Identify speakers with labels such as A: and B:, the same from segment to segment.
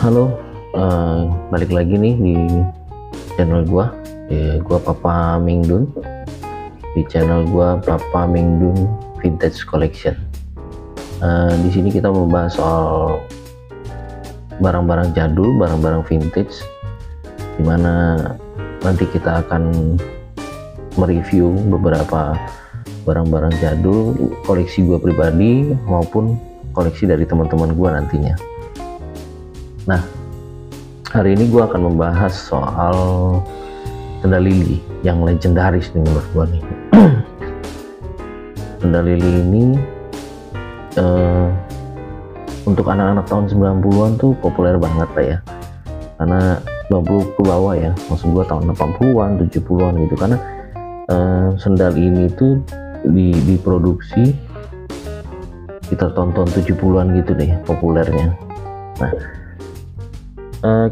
A: Halo, balik lagi nih di channel gua. Gua Papa Mingdun. Di channel gua Papa Mingdun Vintage Collection. Di sini kita membahas soal barang-barang jadul, barang-barang vintage, dimana nanti kita akan mereview beberapa barang-barang jadul koleksi gua pribadi maupun koleksi dari teman-teman gua nantinya. Nah, hari ini gue akan membahas soal sendal lili yang legendaris nih menurut gue nih. Sendal lili ini untuk anak-anak tahun 90-an tuh populer banget lah ya, karena 90 ke bawah ya, maksud gue tahun 80-an 70-an gitu, karena sendal ini tuh diproduksi kita tonton 70-an gitu deh populernya. Nah,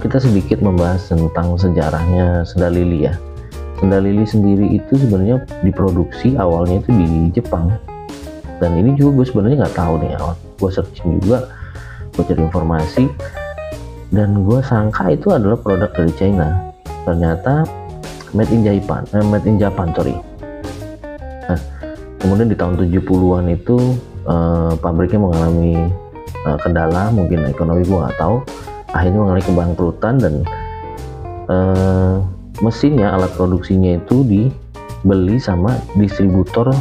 A: kita sedikit membahas tentang sejarahnya sendal lili ya. Sendal lili sendiri itu sebenarnya diproduksi awalnya itu di Jepang, dan ini juga gue sebenarnya nggak tahu nih awal. Gue searching juga, gue cari informasi, dan gue sangka itu adalah produk dari China. Ternyata made in Japan, sorry. Nah, kemudian di tahun 70-an itu pabriknya mengalami kendala, mungkin ekonomi, gue nggak tahu. Akhirnya mengalami kebangkrutan, dan mesinnya, alat produksinya itu dibeli sama distributor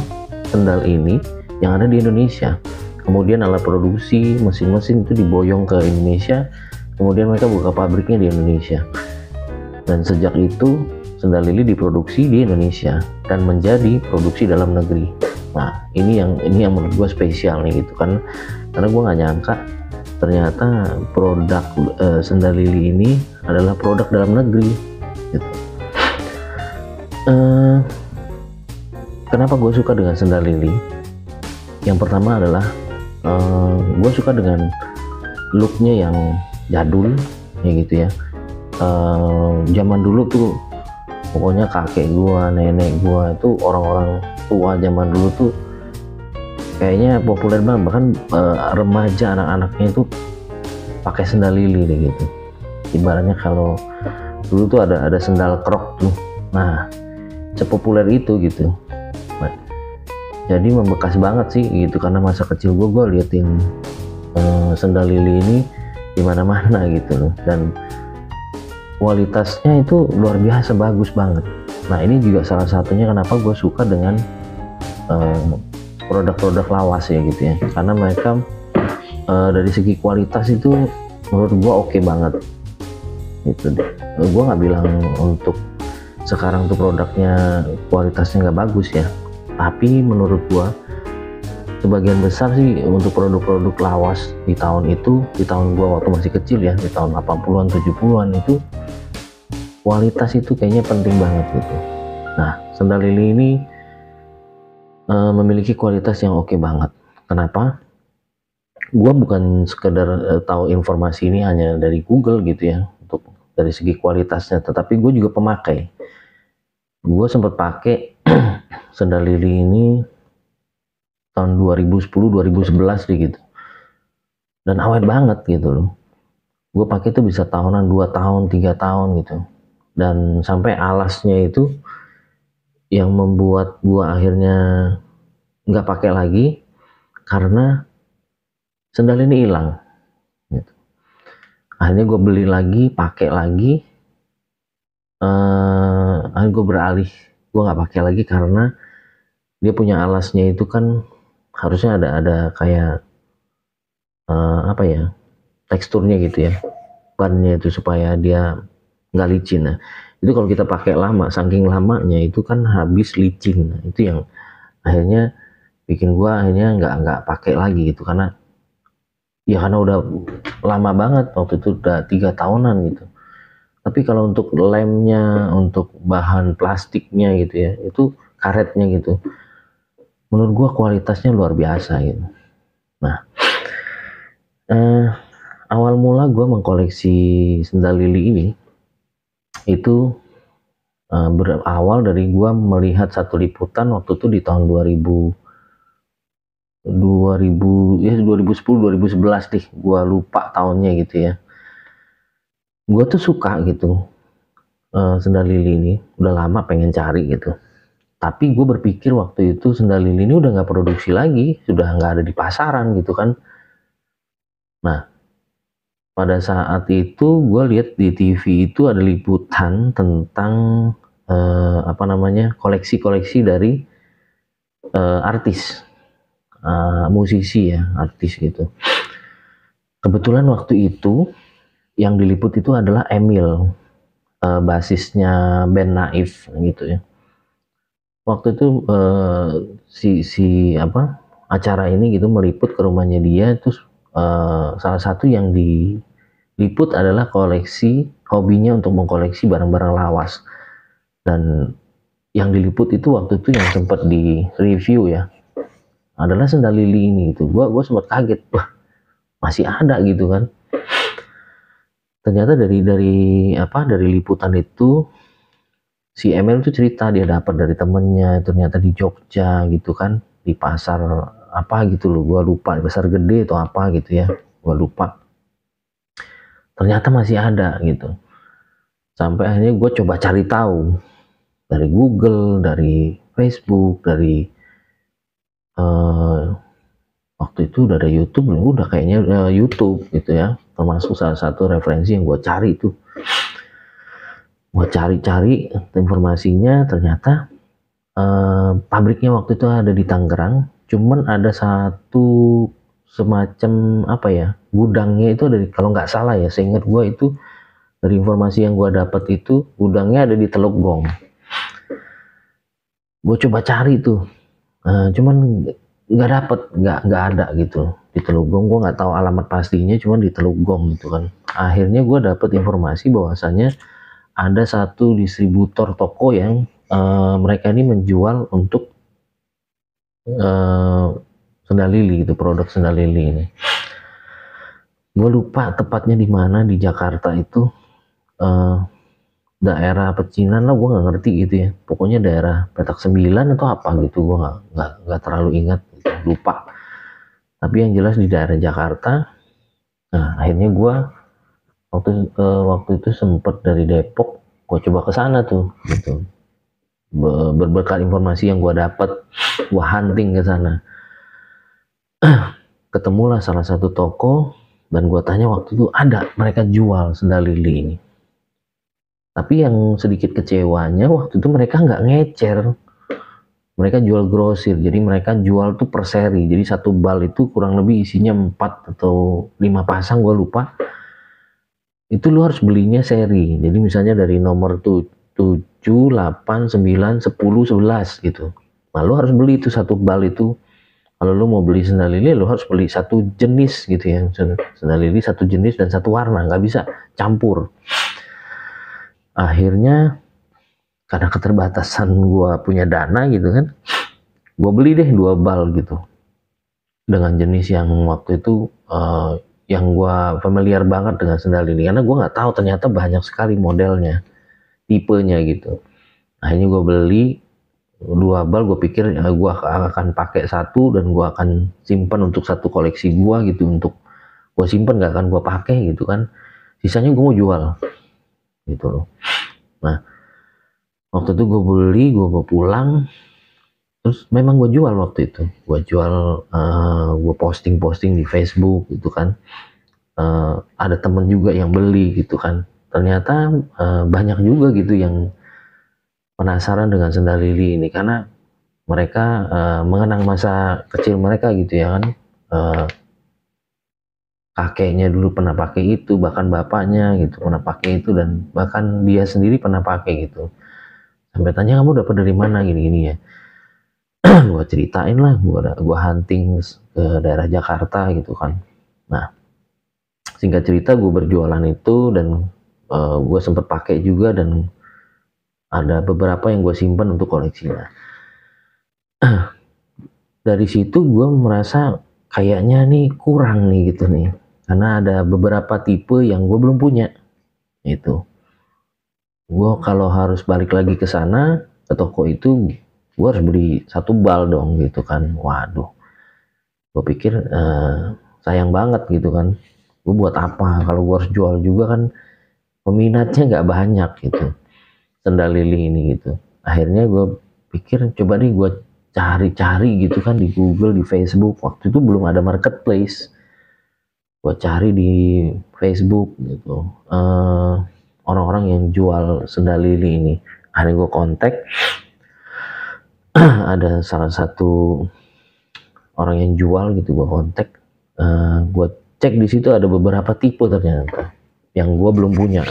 A: sendal ini yang ada di Indonesia. Kemudian alat produksi, mesin-mesin itu diboyong ke Indonesia, kemudian mereka buka pabriknya di Indonesia, dan sejak itu sendal lili diproduksi di Indonesia dan menjadi produksi dalam negeri. Nah, ini yang menurut gue spesial nih gitu kan, karena gue nggak nyangka ternyata produk sendal lili ini adalah produk dalam negeri gitu. Kenapa gue suka dengan sendal lili? Yang pertama adalah gue suka dengan looknya yang jadul ya gitu ya. Zaman dulu tuh pokoknya kakek gue, nenek gue itu, orang-orang tua zaman dulu tuh kayaknya populer banget, bahkan remaja anak-anaknya itu pakai sendal lili deh gitu. Ibaratnya kalau dulu tuh ada sendal krok tuh, nah sepopuler itu gitu. Nah, jadi membekas banget sih gitu, karena masa kecil gue liatin sendal lili ini di mana-mana gitu loh, dan kualitasnya itu luar biasa bagus banget. Nah, ini juga salah satunya kenapa gue suka dengan produk-produk lawas ya gitu ya, karena mereka dari segi kualitas itu menurut gua oke banget gitu deh. Gua nggak bilang untuk sekarang tuh produknya kualitasnya nggak bagus ya, tapi menurut gua sebagian besar sih untuk produk-produk lawas di tahun itu, di tahun gua waktu masih kecil ya, di tahun 80-an 70-an itu kualitas itu kayaknya penting banget gitu. Nah, sendal lili ini memiliki kualitas yang oke banget. Kenapa? Gue bukan sekedar tahu informasi ini hanya dari Google gitu ya, untuk dari segi kualitasnya, tetapi gue juga pemakai. Gue sempat pakai sendal lili ini tahun 2010-2011 gitu, dan awet banget gitu loh. Gue pakai itu bisa tahunan, 2 tahun, 3 tahun gitu, dan sampai alasnya itu yang membuat gue akhirnya nggak pakai lagi karena sendal ini hilang gitu. Akhirnya gue beli lagi, pakai lagi, akhirnya gue beralih, gue nggak pakai lagi karena dia punya alasnya itu kan harusnya ada kayak apa ya, teksturnya gitu ya, bannya itu supaya dia nggak licin. Nah, itu kalau kita pakai lama, saking lamanya itu kan habis licin. Nah, itu yang akhirnya bikin gua akhirnya nggak pakai lagi gitu, karena udah lama banget, waktu itu udah 3 tahunan gitu. Tapi kalau untuk lemnya, untuk bahan plastiknya gitu ya, itu karetnya gitu, menurut gua kualitasnya luar biasa gitu. Nah, awal mula gua mengkoleksi sendal lili ini itu berawal dari gua melihat satu liputan waktu itu di tahun 2010 2011 deh, gua lupa tahunnya gitu ya. gue tuh suka gitu sendal lili ini, udah lama pengen cari gitu. Tapi gue berpikir waktu itu sendal lili ini udah nggak produksi lagi, sudah nggak ada di pasaran gitu kan. Nah, pada saat itu gue lihat di TV itu ada liputan tentang apa namanya, koleksi-koleksi dari artis, musisi ya, artis gitu. Kebetulan waktu itu yang diliput itu adalah Emil, basisnya band Naif gitu ya. Waktu itu si apa, acara ini gitu meliput ke rumahnya dia, terus salah satu yang diliput adalah koleksi, hobinya untuk mengkoleksi barang-barang lawas. Dan yang diliput itu waktu itu yang sempat di review ya adalah sendal lili ini gitu. Gua sempat kaget, wah masih ada gitu kan. Ternyata dari liputan itu si Emil tuh cerita dia dapat dari temennya, ternyata di Jogja gitu kan, di pasar apa gitu loh, gua lupa, pasar gede atau apa gitu ya, gua lupa. Ternyata masih ada gitu. Sampai akhirnya gue coba cari tahu dari Google, dari Facebook, dari waktu itu udah ada YouTube, udah kayaknya YouTube gitu ya, termasuk salah satu referensi yang gue cari itu. Gue cari-cari informasinya, ternyata pabriknya waktu itu ada di Tangerang, cuman ada satu semacam apa ya, gudangnya itu dari, kalau nggak salah ya, seingat gue itu dari informasi yang gue dapat itu gudangnya ada di Teluk Gong. Gue coba cari tuh, cuman nggak dapet, nggak ada gitu di Teluk Gong. Gue nggak tahu alamat pastinya, cuman di Teluk Gong gitu kan. Akhirnya gue dapet informasi bahwasannya ada satu distributor toko yang mereka ini menjual untuk sendal lili gitu, produk sendal lili ini. Gue lupa tepatnya di mana di Jakarta itu, daerah pecinan lah, gue nggak ngerti gitu ya. Pokoknya daerah Petak 9 atau apa gitu, gue nggak terlalu ingat, gitu. Lupa. Tapi yang jelas di daerah Jakarta. Nah akhirnya gue waktu itu sempet dari Depok, gue coba ke sana tuh gitu. Berbekal informasi yang gue dapat, gue hunting ke sana. Ketemulah salah satu toko dan gue tanya, waktu itu ada mereka jual sendal lili ini. Tapi yang sedikit kecewanya waktu itu mereka nggak ngecer, mereka jual grosir, jadi mereka jual tuh per seri. Jadi satu bal itu kurang lebih isinya 4 atau 5 pasang, gue lupa. Itu lu harus belinya seri, jadi misalnya dari nomor 7, 8, 9, 10, 11 gitu. Nah lu harus beli itu satu bal itu. Kalau lu mau beli sendal lili, lu harus beli satu jenis gitu ya, sendal lili satu jenis dan satu warna, nggak bisa campur. Akhirnya karena keterbatasan gue punya dana gitu kan, gue beli deh 2 bal gitu dengan jenis yang waktu itu yang gue familiar banget dengan sendal lili, karena gue nggak tahu ternyata banyak sekali modelnya, tipenya gitu. Akhirnya gue beli 2 bal, gue pikir gue akan pakai satu dan gue akan simpan untuk satu koleksi gue gitu, untuk gue simpan, nggak akan gue pakai gitu kan, sisanya gue mau jual gitu loh. Nah waktu itu gue beli, gue bawa pulang, terus memang gue jual waktu itu, gue jual, gue posting di Facebook gitu kan. Ada temen juga yang beli gitu kan, ternyata banyak juga gitu yang penasaran dengan sendal lili ini, karena mereka mengenang masa kecil mereka gitu ya kan. Kakeknya dulu pernah pakai itu, bahkan bapaknya gitu pernah pakai itu, dan bahkan dia sendiri pernah pakai gitu. Sampai tanya, kamu dapat dari mana gini-gini ya. Gue ceritain lah, gue hunting ke daerah Jakarta gitu kan. Nah singkat cerita, gue berjualan itu dan gue sempet pakai juga, dan ada beberapa yang gue simpan untuk koleksinya. Dari situ gue merasa kayaknya nih kurang nih gitu nih, karena ada beberapa tipe yang gue belum punya. Itu gue kalau harus balik lagi ke sana, ke toko itu, gue harus beli satu bal dong gitu kan. Waduh, gue pikir sayang banget gitu kan, gue buat apa kalau gue harus jual juga kan, peminatnya nggak banyak gitu, sendal lili ini gitu. Akhirnya gue pikir coba nih gue cari-cari gitu kan di Google, di Facebook. Waktu itu belum ada marketplace. Gue cari di Facebook gitu, orang-orang yang jual sendal lili ini. Akhirnya gue kontak. Ada salah satu orang yang jual gitu, gue kontak. Gue cek di situ ada beberapa tipe ternyata yang gue belum punya.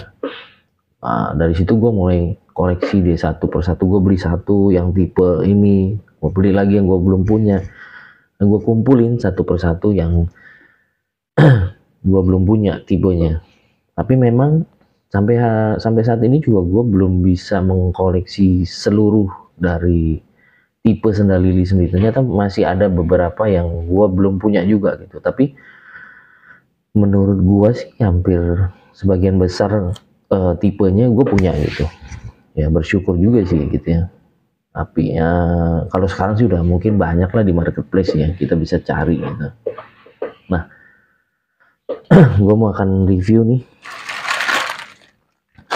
A: Dari situ gue mulai koleksi deh, satu persatu. Gue beli satu yang tipe ini, gue beli lagi yang gue belum punya, dan gue kumpulin satu persatu yang gue belum punya tipenya. Tapi memang sampai saat ini juga gue belum bisa mengkoleksi seluruh dari tipe sendal lili sendiri. Ternyata masih ada beberapa yang gue belum punya juga gitu. Tapi menurut gue sih hampir sebagian besar tipenya gue punya gitu. Ya bersyukur juga sih gitu ya. Tapi ya kalau sekarang sih udah mungkin banyak lah di marketplace ya, kita bisa cari gitu. Nah, gue mau akan review nih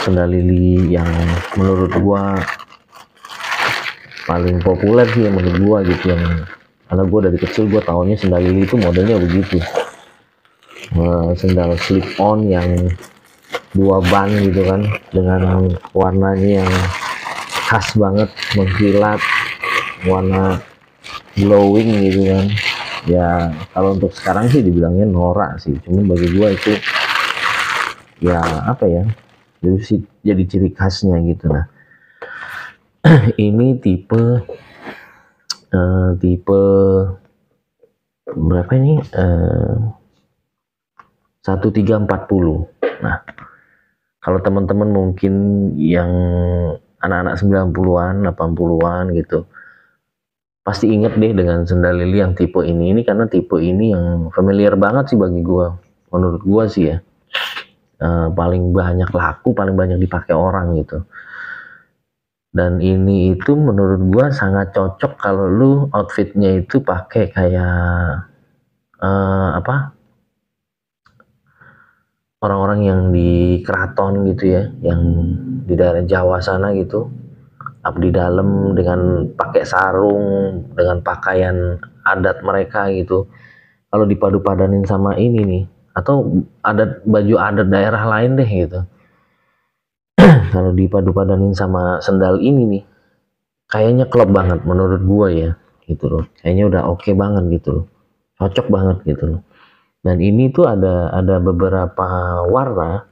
A: sendal lili yang menurut gue paling populer sih, yang menurut gue gitu, yang karena gue dari kecil gue taunya sendal lili itu modelnya begitu. Sendal slip on yang 2 ban gitu kan, dengan warnanya yang khas banget, mengkilat, warna glowing gitu kan. Ya kalau untuk sekarang sih dibilangnya norak sih, cuman bagi gua itu ya apa ya, jadi ciri khasnya gitu. Nah ini tipe berapa ini, 1340. Nah kalau teman-teman mungkin yang anak-anak 90-an, 80-an gitu, pasti inget deh dengan sendal lili yang tipe ini. Ini karena tipe ini yang familiar banget sih bagi gua. Menurut gua sih ya, paling banyak laku, paling banyak dipakai orang gitu. Dan ini itu menurut gua sangat cocok kalau lu outfitnya itu pakai kayak orang-orang yang di keraton gitu ya, yang di daerah Jawa sana gitu, di dalam dengan pakai sarung, dengan pakaian adat mereka gitu. Kalau dipadu-padanin sama ini nih, atau ada baju adat daerah lain deh gitu, kalau dipadu-padanin sama sendal ini nih, kayaknya klop banget menurut gua ya gitu loh. Kayaknya udah oke banget gitu loh, cocok banget gitu loh. Dan ini tuh ada beberapa warna.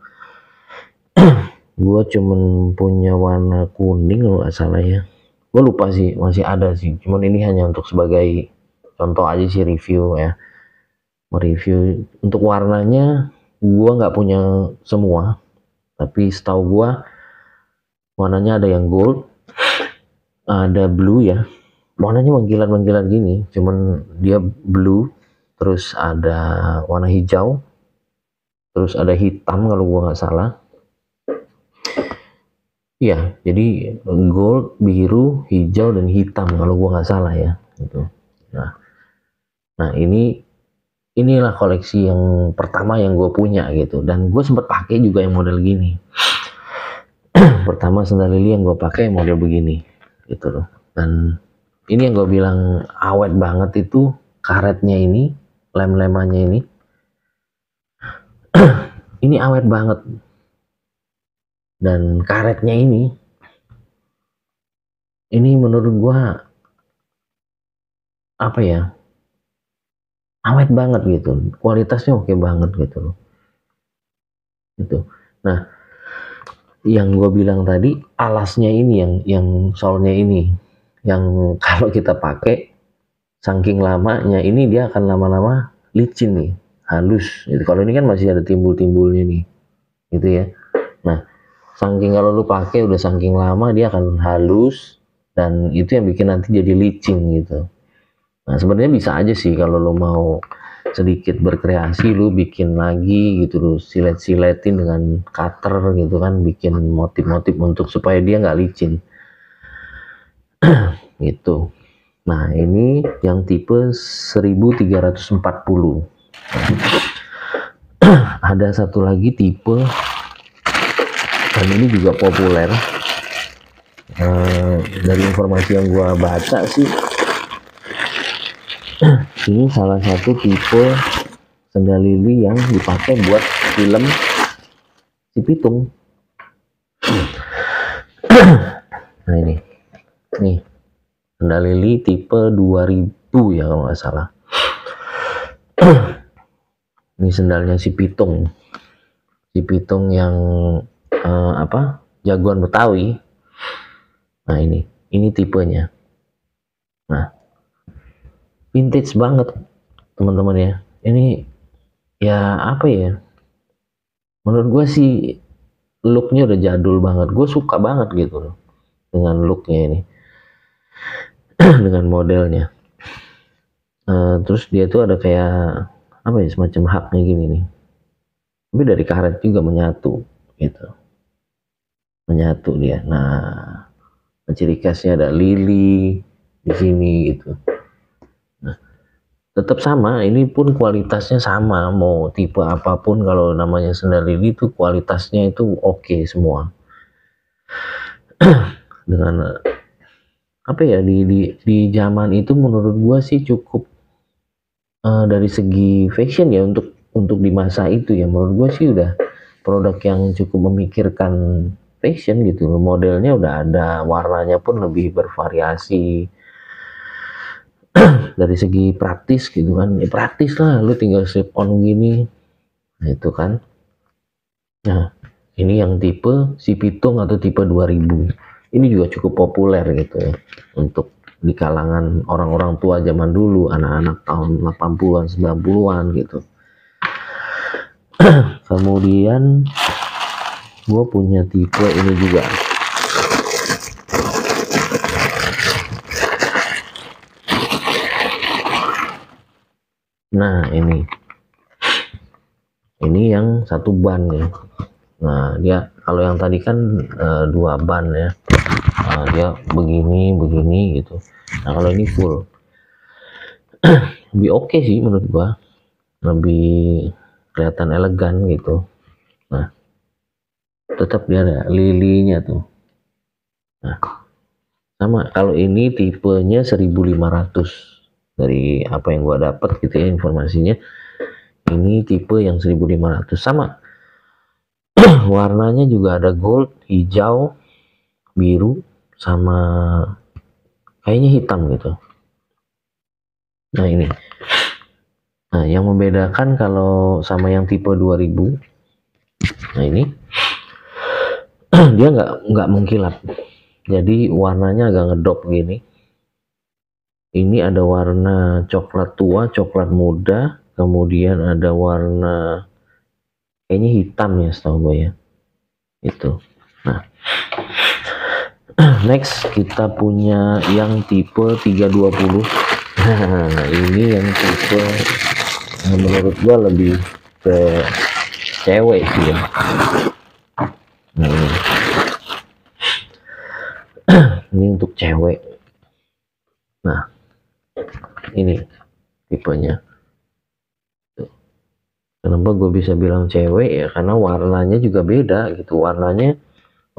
A: Gue cuman punya warna kuning kalau nggak salah ya. Gue lupa sih, masih ada sih. Cuman ini hanya untuk sebagai contoh aja sih, review ya. Mereview untuk warnanya, gue nggak punya semua. Tapi setahu gue warnanya ada yang gold, ada blue ya. Warnanya mengkilat-mengkilat gini, cuman dia blue. Terus ada warna hijau, terus ada hitam kalau gua nggak salah. Iya, jadi gold, biru, hijau, dan hitam kalau gua nggak salah ya. Gitu. Nah inilah koleksi yang pertama yang gue punya gitu. Dan gue sempat pakai juga yang model gini. Pertama sendal lili yang gue pakai model begini, gitu loh. Dan ini yang gue bilang awet banget itu karetnya ini. Lem-lemannya ini ini awet banget, dan karetnya ini menurut gua apa ya, awet banget gitu, kualitasnya oke banget gitu loh gitu. Nah yang gue bilang tadi, alasnya ini yang solnya ini, yang kalau kita pakai saking lamanya ini dia akan lama-lama licin nih, halus gitu. Kalau ini kan masih ada timbul-timbulnya nih gitu ya. Nah saking kalau lu pakai udah saking lama dia akan halus, dan itu yang bikin nanti jadi licin gitu. Nah sebenarnya bisa aja sih kalau lu mau sedikit berkreasi, lu bikin lagi gitu, lu silet-siletin dengan cutter gitu kan, bikin motif-motif untuk supaya dia nggak licin gitu. Nah ini yang tipe 1340. Ada satu lagi tipe dan ini juga populer. Dari informasi yang gua baca sih, ini salah satu tipe sendal lili yang dipakai buat film Si Pitung. Nah ini nih sendal lili tipe 2000 ya kalau nggak salah. Ini sendalnya Si Pitung yang jagoan Betawi. Nah ini tipenya. Nah vintage banget teman-teman ya. Ini ya apa ya, menurut gue sih looknya udah jadul banget. Gue suka banget gitu loh dengan looknya ini. Dengan modelnya. Terus dia tuh ada kayak apa ya, semacam haknya gini nih, tapi dari karet juga menyatu gitu, menyatu dia. Nah ciri khasnya ada lili di sini gitu. Nah tetap sama, ini pun kualitasnya sama, mau tipe apapun kalau namanya sendal lili itu kualitasnya itu oke semua. Dengan apa ya, di zaman itu menurut gua sih cukup dari segi fashion ya, untuk di masa itu ya, menurut gue sih udah produk yang cukup memikirkan fashion gitu loh. Modelnya udah ada, warnanya pun lebih bervariasi. Dari segi praktis gitu kan, ya praktis lah, lu tinggal slip on gini, nah itu kan. Nah ini yang tipe Si Pitung atau tipe 2000 ini juga cukup populer gitu ya, untuk di kalangan orang-orang tua zaman dulu, anak-anak tahun 80-an 90-an gitu. Kemudian gue punya tipe ini juga. Nah ini yang satu ban ya. Nah dia kalau yang tadi kan 2 ban ya. Nah, dia begini gitu. Nah kalau ini full, lebih oke sih menurut gua, lebih kelihatan elegan gitu. Nah tetap dia ada lilinya tuh. Nah sama, kalau ini tipenya 1500 dari apa yang gua dapat gitu ya informasinya. Ini tipe yang 1500 sama. Warnanya juga ada gold, hijau, biru, sama kayaknya hitam gitu. Nah ini, nah yang membedakan kalau sama yang tipe 2000, nah ini dia nggak mengkilap, jadi warnanya agak ngedop gini. Ini ada warna coklat tua, coklat muda, kemudian ada warna kayaknya hitam ya setahu gue ya, itu. Nah next kita punya yang tipe 320. Nah ini yang tipe menurut gua lebih ke cewek sih ya. Nah, ini untuk cewek. Nah ini tipenya. Kenapa gue bisa bilang cewek ya, karena warnanya juga beda gitu. Warnanya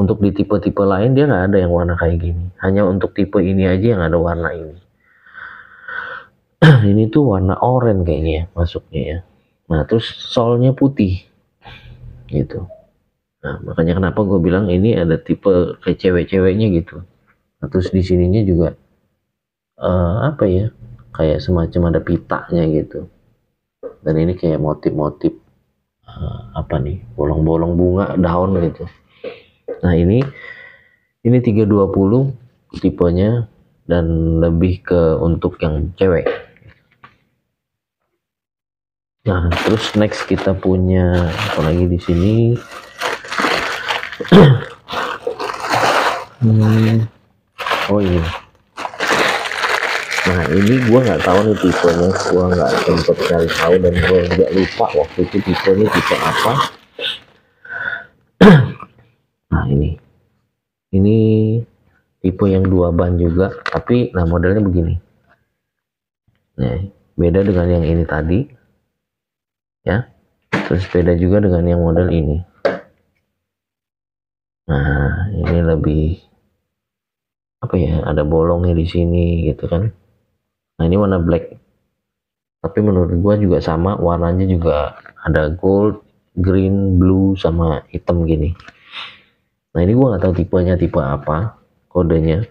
A: untuk di tipe-tipe lain dia nggak ada yang warna kayak gini, hanya untuk tipe ini aja yang ada warna ini. Ini tuh warna oranye kayaknya masuknya ya. Nah terus solnya putih gitu. Nah makanya kenapa gue bilang ini ada tipe kayak cewek-ceweknya gitu. Nah, terus di sininya juga apa ya, kayak semacam ada pitanya gitu. Dan ini kayak motif-motif apa nih, bolong-bolong bunga daun gitu. Nah ini 320 tipenya dan lebih ke untuk yang cewek. Nah terus next kita punya apa lagi di sini? Oh ini. Nah ini gue nggak tahu nih tipenya, gue nggak sempet cari tahu dan gue nggak lupa waktu itu tipenya tipe apa. Nah ini tipe yang 2 ban juga, tapi nah modelnya begini. Nah beda dengan yang ini tadi ya, terus beda juga dengan yang model ini. Nah, ini lebih apa ya? Ada bolongnya di sini gitu kan. Nah, ini warna black. Tapi menurut gua juga sama, warnanya juga ada gold, green, blue sama hitam gini. Nah, ini gua nggak tahu tipenya tipe apa, kodenya.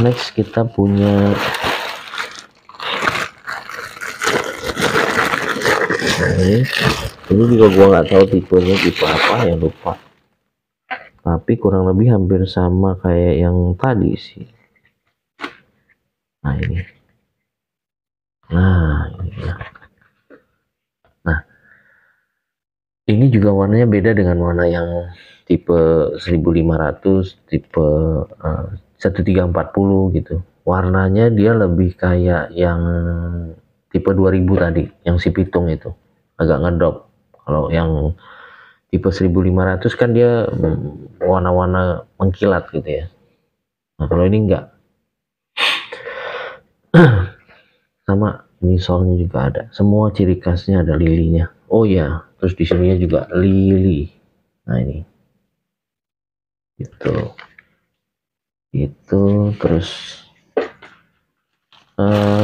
A: Next kita punya ini juga gua nggak tahu tipenya tipe apa ya, lupa. Tapi kurang lebih hampir sama kayak yang tadi sih. Nah ini, nah ini ya. Nah ini juga warnanya beda dengan warna yang tipe 1500, tipe 1340 gitu. Warnanya dia lebih kayak yang tipe 2000 tadi, yang si pitung itu agak ngedrop. Kalau yang tipe 1500 kan dia warna-warna mengkilat gitu ya. Nah kalau ini enggak, sama misolnya juga ada, semua ciri khasnya ada lilinya. Oh ya, terus di sininya juga lili. Nah ini itu terus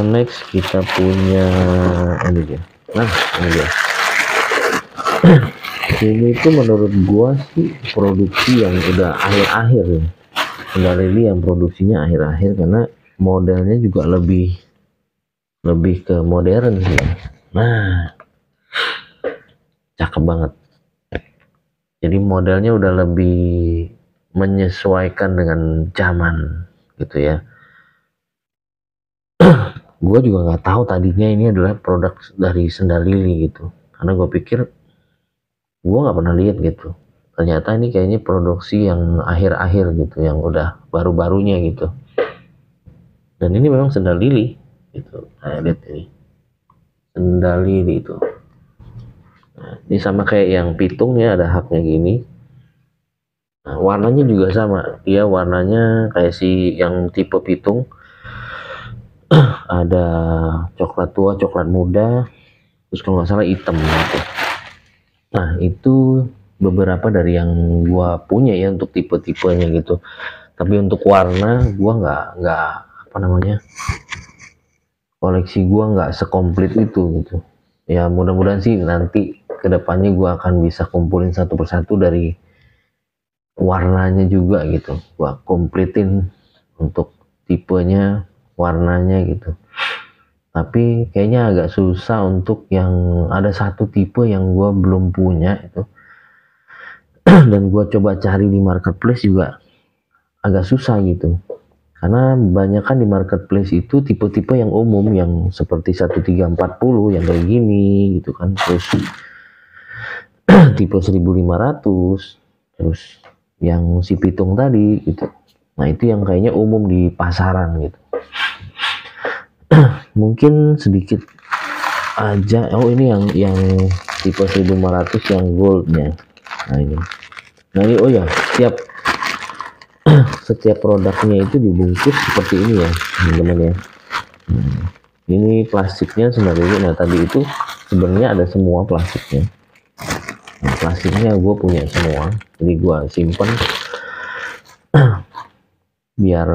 A: next kita punya ini dia. Nah ini dia. Ini tuh menurut gua sih produksi yang udah akhir-akhir ya. Enggak lili yang produksinya akhir-akhir karena modelnya juga lebih ke modern sih. Nah, cakep banget. Jadi modelnya udah lebih menyesuaikan dengan zaman gitu ya. Gue juga nggak tahu tadinya ini adalah produk dari sendal lili gitu. Karena gue pikir gue nggak pernah lihat gitu. Ternyata ini kayaknya produksi yang akhir-akhir gitu, yang udah baru-barunya gitu. Dan ini memang sendal lili gitu. Nah, lihat ini sendal lili itu. Nah, ini sama kayak yang pitung ya, ada haknya gini. Nah, warnanya juga sama, dia warnanya kayak si yang tipe pitung, ada coklat tua, coklat muda, terus kalau nggak salah hitam gitu. Nah itu beberapa dari yang gua punya ya untuk tipe-tipenya gitu. Tapi untuk warna gua nggak apa namanya, koleksi gua nggak sekomplit itu gitu. Ya mudah-mudahan sih nanti kedepannya gua akan bisa kumpulin satu persatu dari warnanya juga gitu, gua komplitin untuk tipenya, warnanya gitu. Tapi kayaknya agak susah untuk yang ada satu tipe yang gua belum punya itu. Dan gua coba cari di marketplace juga agak susah gitu, karena banyak kan di marketplace itu tipe-tipe yang umum yang seperti 1340 yang kayak gini gitu kan, terus tipe 1500, terus yang si pitung tadi gitu. Nah itu yang kayaknya umum di pasaran gitu. Mungkin sedikit aja. Oh ini yang tipe 1500 yang goldnya. Nah ini, oh ya, setiap produknya itu dibungkus seperti ini ya teman-teman ya. Ini plastiknya sebenarnya, nah tadi itu sebenarnya ada semua plastiknya. Nah, plastiknya gue punya semua, jadi gue simpan biar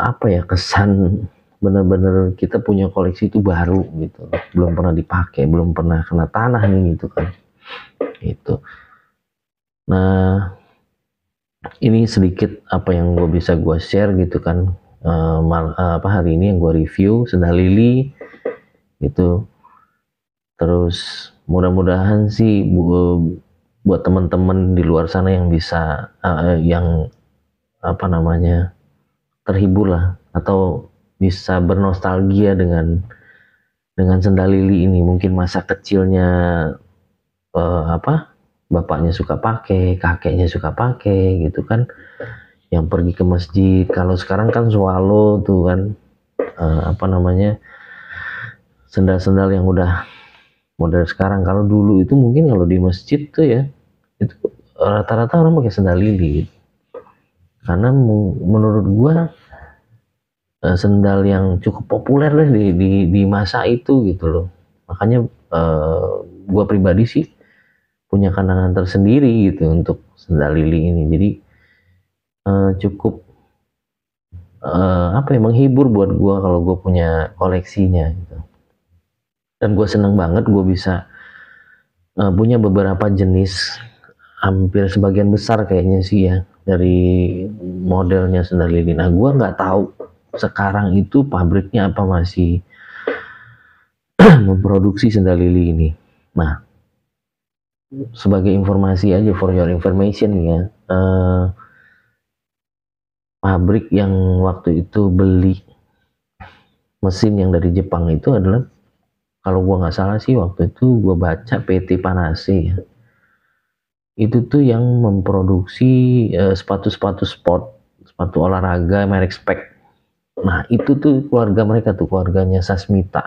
A: apa ya, kesan bener-bener kita punya koleksi itu baru gitu, belum pernah dipakai, belum pernah kena tanah nih gitu kan. Itu. Nah ini sedikit apa yang gue bisa gue share gitu kan, hari ini yang gue review sendal lili itu. Terus mudah-mudahan sih buat teman-teman di luar sana yang bisa yang apa namanya, terhibur lah atau bisa bernostalgia dengan sendal lili ini. Mungkin masa kecilnya apa, bapaknya suka pakai, kakeknya suka pakai gitu kan, yang pergi ke masjid. Kalau sekarang kan swallow tuh kan, apa namanya, sendal-sendal yang udah model sekarang. Kalau dulu itu mungkin kalau di masjid tuh ya, itu rata-rata orang pakai sendal lili gitu. Karena menurut gua sendal yang cukup populer deh di masa itu gitu loh. Makanya gua pribadi sih punya kenangan tersendiri gitu untuk sendal lili ini. Jadi cukup apa ya, menghibur buat gue kalau gue punya koleksinya gitu. Dan gue seneng banget gue bisa punya beberapa jenis, hampir sebagian besar kayaknya sih ya, dari modelnya sendal lili. Nah, gue nggak tahu sekarang itu pabriknya apa masih memproduksi sendal lili ini. Nah, sebagai informasi aja, for your information ya, pabrik yang waktu itu beli mesin yang dari Jepang itu adalah, kalau gua nggak salah sih waktu itu gua baca PT Panase ya. Itu tuh yang memproduksi sepatu-sepatu sport, sepatu olahraga merek Speck. Nah, itu tuh keluarga mereka tuh, keluarganya Sasmita.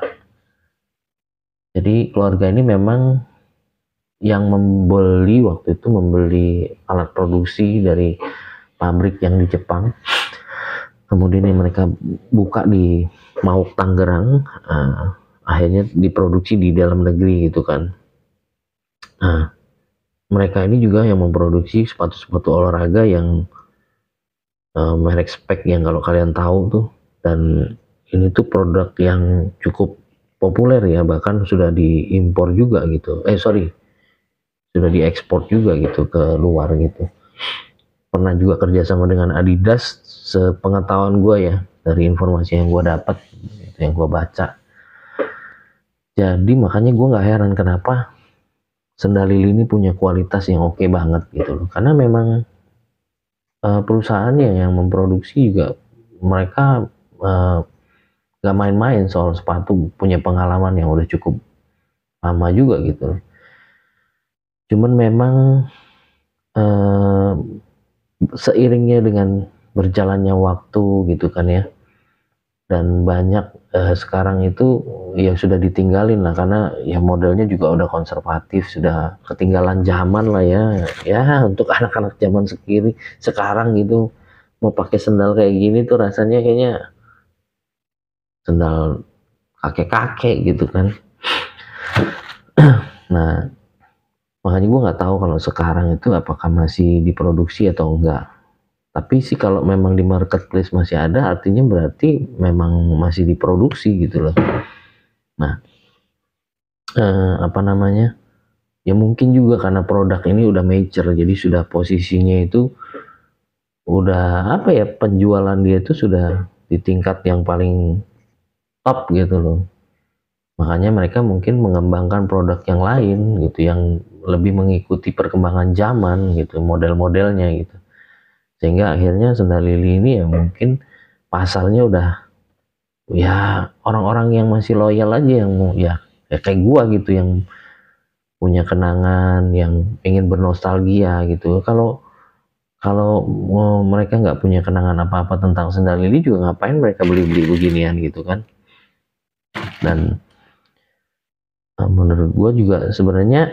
A: Jadi keluarga ini memang yang waktu itu membeli alat produksi dari pabrik yang di Jepang. Kemudian yang mereka buka di Mauk Tangerang, akhirnya diproduksi di dalam negeri gitu kan. Nah, mereka ini juga yang memproduksi sepatu-sepatu olahraga yang merek Speck yang kalau kalian tahu tuh, dan ini tuh produk yang cukup populer ya, bahkan sudah diimpor juga gitu. Sudah diekspor juga gitu ke luar gitu. Pernah juga kerjasama dengan Adidas, sepengetahuan gue ya, dari informasi yang gue dapat, yang gue baca. Jadi makanya gue nggak heran kenapa sendal lili ini punya kualitas yang oke banget gitu loh. Karena memang perusahaannya yang memproduksi juga, mereka nggak main-main soal sepatu, punya pengalaman yang udah cukup lama juga gitu loh. Cuman memang seiringnya dengan berjalannya waktu gitu kan ya, dan banyak sekarang itu ya sudah ditinggalin lah, karena ya modelnya juga udah konservatif, sudah ketinggalan zaman lah ya untuk anak-anak zaman sekarang gitu mau pakai sendal kayak gini tuh rasanya kayaknya sendal kakek-kakek gitu kan. Nah, makanya gue nggak tahu kalau sekarang itu apakah masih diproduksi atau enggak. Tapi sih kalau memang di marketplace masih ada, artinya berarti memang masih diproduksi gitu loh. Nah, apa namanya? Ya mungkin juga karena produk ini udah mature, jadi sudah posisinya itu udah apa ya, penjualan dia itu sudah di tingkat yang paling top gitu loh. Makanya mereka mungkin mengembangkan produk yang lain gitu, yang lebih mengikuti perkembangan zaman gitu, model-modelnya gitu. Sehingga akhirnya sendal lili ini ya mungkin pasarnya udah ya orang-orang yang masih loyal aja, yang mau ya kayak gua gitu, yang punya kenangan, yang ingin bernostalgia gitu. Kalau kalau mereka nggak punya kenangan apa-apa tentang sendal lili juga, ngapain mereka beli-beli beginian gitu kan. Dan menurut gue juga sebenarnya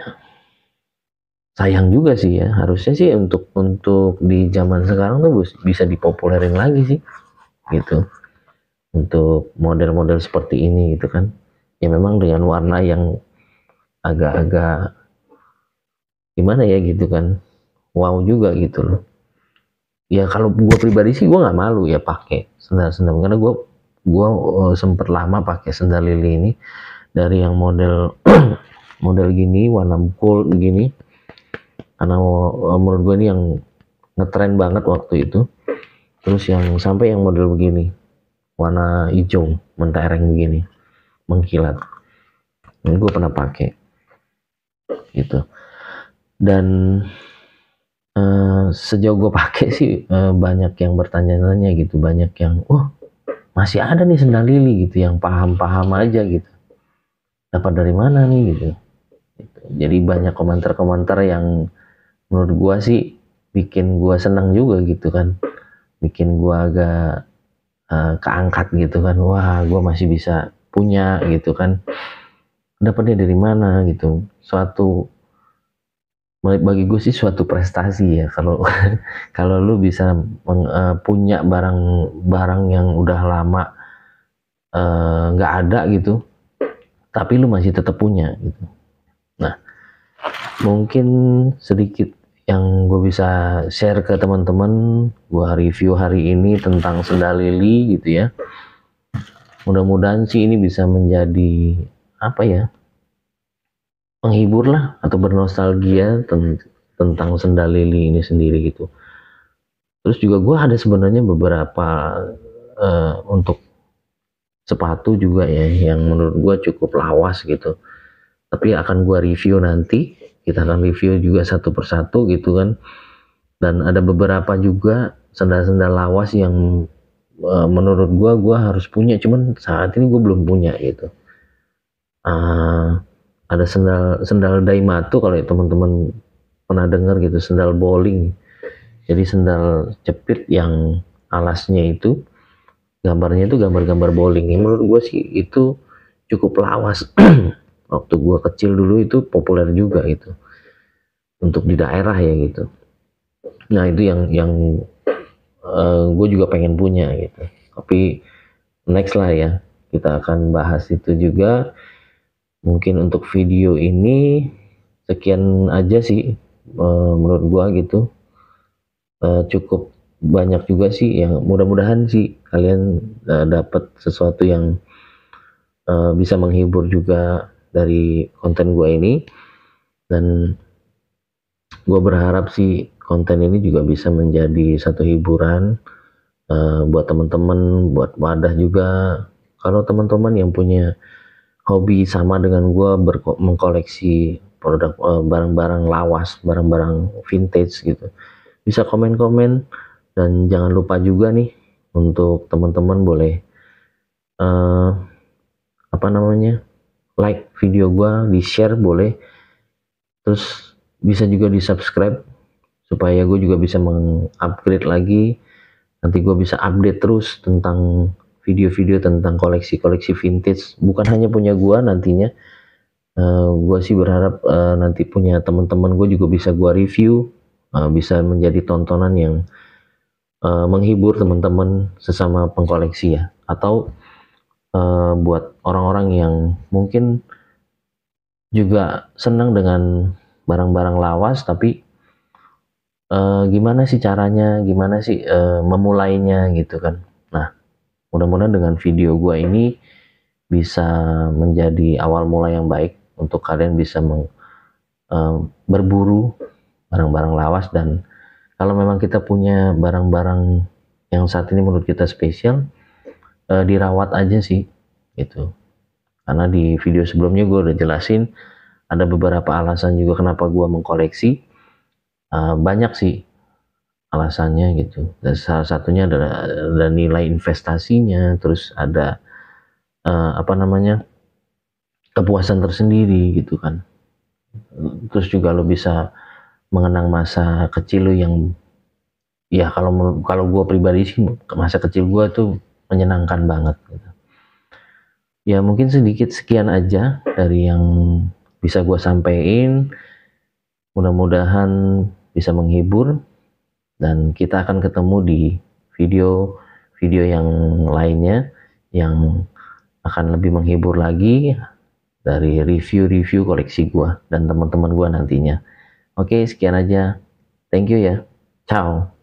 A: sayang juga sih ya, harusnya sih untuk di zaman sekarang tuh bisa dipopulerin lagi sih gitu, untuk model-model seperti ini gitu kan. Ya memang dengan warna yang agak-agak gimana ya gitu kan, wow juga gitu loh. Ya kalau gue pribadi sih gue nggak malu ya pakai sendal-sendal, karena gue sempet lama pakai sendal lili ini, dari yang model model gini warna gold gini, karena menurut gue ini yang ngetren banget waktu itu. Terus yang sampai yang model begini warna hijau mentereng begini mengkilat, ini gue pernah pakai gitu. Dan sejauh gue pakai sih banyak yang bertanya-tanya gitu, banyak yang masih ada nih sendal lili gitu, yang paham-paham aja gitu, dapat dari mana nih gitu. Jadi banyak komentar-komentar yang menurut gua sih bikin gua senang juga gitu kan, bikin gua agak keangkat gitu kan. Wah, gua masih bisa punya gitu kan, dapatnya dari mana gitu. Bagi gue sih suatu prestasi ya kalau kalau lu bisa punya barang yang udah lama nggak ada gitu, tapi lu masih tetap punya gitu. Nah, mungkin sedikit yang gue bisa share ke teman-teman, gue review hari ini tentang sendal Lily gitu ya. Mudah-mudahan sih ini bisa menjadi apa ya, penghibur lah atau bernostalgia tentang sendal Lily ini sendiri gitu. Terus juga gue ada sebenarnya beberapa untuk sepatu juga ya yang menurut gue cukup lawas gitu. Tapi akan gue review nanti. Kita akan review juga satu persatu gitu kan. Dan ada beberapa juga sendal-sendal lawas yang menurut gue harus punya, cuman saat ini gue belum punya gitu. Ada sendal Daimato, kalau teman-teman pernah dengar gitu, sendal bowling. Jadi sendal jepit yang alasnya itu gambarnya itu gambar-gambar bowling. Menurut gue sih itu cukup lawas. Waktu gue kecil dulu itu populer juga gitu untuk di daerah ya gitu. Nah itu yang gue juga pengen punya gitu. Tapi next lah ya, kita akan bahas itu juga. Mungkin untuk video ini sekian aja sih, menurut gue gitu. Cukup banyak juga sih yang mudah-mudahan sih kalian dapat sesuatu yang bisa menghibur juga dari konten gue ini. Dan gue berharap sih konten ini juga bisa menjadi satu hiburan buat teman-teman, buat wadah juga. Kalau teman-teman yang punya hobi sama dengan gue, mengkoleksi produk barang-barang lawas, barang-barang vintage gitu, bisa komen-komen. Dan jangan lupa juga nih untuk teman-teman boleh apa namanya, like video gue, di share boleh, terus bisa juga di subscribe supaya gue juga bisa mengupgrade lagi. Nanti gue bisa update terus tentang video-video tentang koleksi-koleksi vintage, bukan hanya punya gue nantinya. Gue sih berharap nanti punya teman-teman gue juga bisa gue review, bisa menjadi tontonan yang menghibur teman-teman sesama pengkoleksi ya. Atau buat orang-orang yang mungkin juga senang dengan barang-barang lawas, tapi gimana sih caranya, gimana sih memulainya gitu kan. Nah, mudah-mudahan dengan video gua ini bisa menjadi awal mula yang baik untuk kalian bisa berburu barang-barang lawas. Dan kalau memang kita punya barang-barang yang saat ini menurut kita spesial, dirawat aja sih gitu. Karena di video sebelumnya gue udah jelasin ada beberapa alasan juga kenapa gue mengkoleksi. Banyak sih alasannya gitu. Dan salah satunya adalah ada nilai investasinya, terus ada apa namanya, kepuasan tersendiri gitu kan. Terus juga lo bisa mengenang masa kecil lo yang ya, kalau gue pribadi sih masa kecil gue tuh menyenangkan banget gitu. Ya mungkin sedikit sekian aja dari yang bisa gue sampaikan. Mudah-mudahan bisa menghibur, dan kita akan ketemu di video-video yang lainnya yang akan lebih menghibur lagi dari review-review koleksi gua dan teman-teman gua nantinya. Oke, sekian aja. Thank you ya. Ciao.